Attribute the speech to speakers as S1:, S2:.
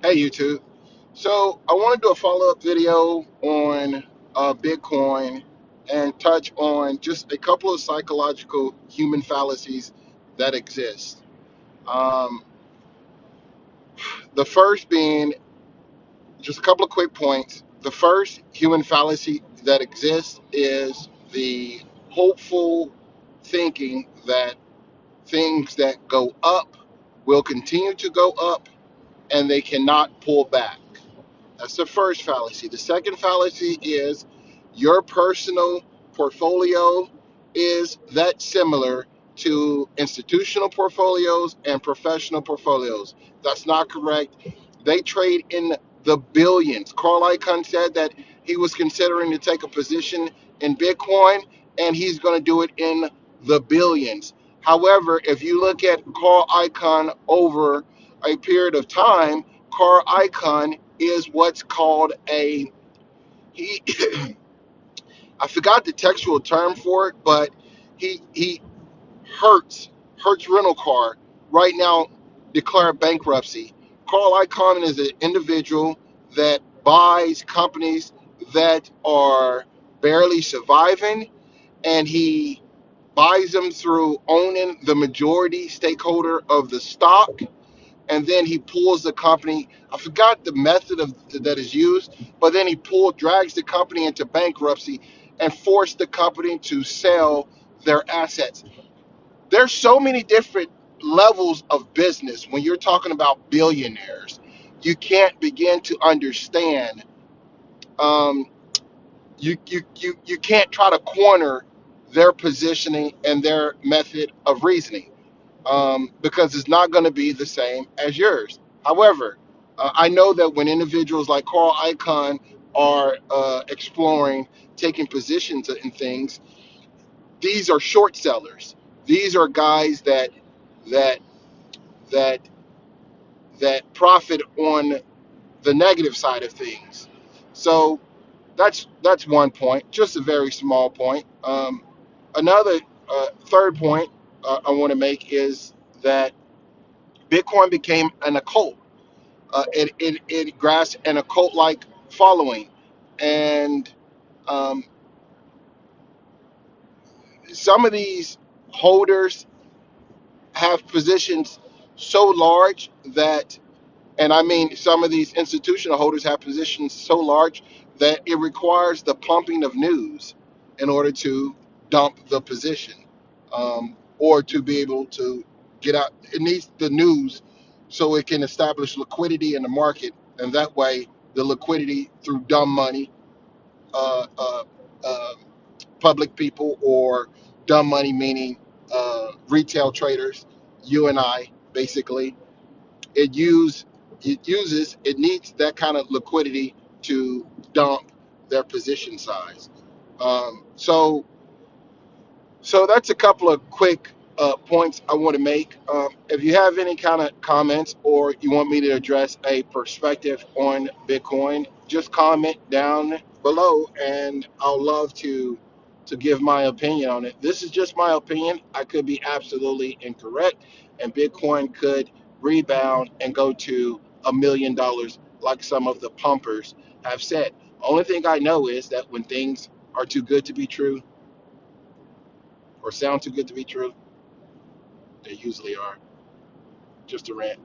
S1: Hey YouTube. So I want to do a follow-up video on Bitcoin and touch on just a couple of psychological human fallacies that exist. Um, the first being just a couple of quick points. The first human fallacy that exists is the hopeful thinking that things that go up will continue to go up and they cannot pull back. That's the first fallacy. The second fallacy is your personal portfolio is that similar to institutional portfolios and professional portfolios. That's not correct. They trade in the billions. Carl Icahn said that he was considering to take a position in Bitcoin and he's going to do it in the billions. However, if you look at Carl Icahn over a period of time, Carl Icahn is what's called a he I forgot the textual term for it, but he Hertz rental car right now declared bankruptcy. Carl Icahn is an individual that buys companies that are barely surviving, and he buys them through owning the majority stakeholder of the stock, and then he pulls the company. I forgot the method of that is used, but then he drags the company into bankruptcy and forced the company to sell their assets. There's so many different levels of business when you're talking about billionaires. You can't begin to understand. Um, you can't try to corner their positioning and their method of reasoning, because it's not going to be the same as yours. However, I know that when individuals like Carl Icahn are exploring taking positions in things, these are short sellers. These are guys that that that profit on the negative side of things. So that's one point, just a very small point. Another third point I want to make is that Bitcoin became an occult. It grasped an occult like following, and um, some of these holders have positions so large that, and I mean, some of these institutional holders have positions so large that it requires the pumping of news in order to dump the position, or to be able to get out. It needs the news so it can establish liquidity in the market, and that way, the liquidity through dumb money, uh, uh, uh, public people, or dumb money meaning retail traders, you and I, basically it use it needs that kind of liquidity to dump their position size. So that's a couple of quick points I want to make. If you have any kind of comments or you want me to address a perspective on Bitcoin, just comment down below, and I'll love to give my opinion on it. This is just my opinion. I could be absolutely incorrect, and Bitcoin could rebound and go to $1 million, like some of the pumpers have said. Only thing I know is that when things are too good to be true, or sound too good to be true, they usually are. Just a rant.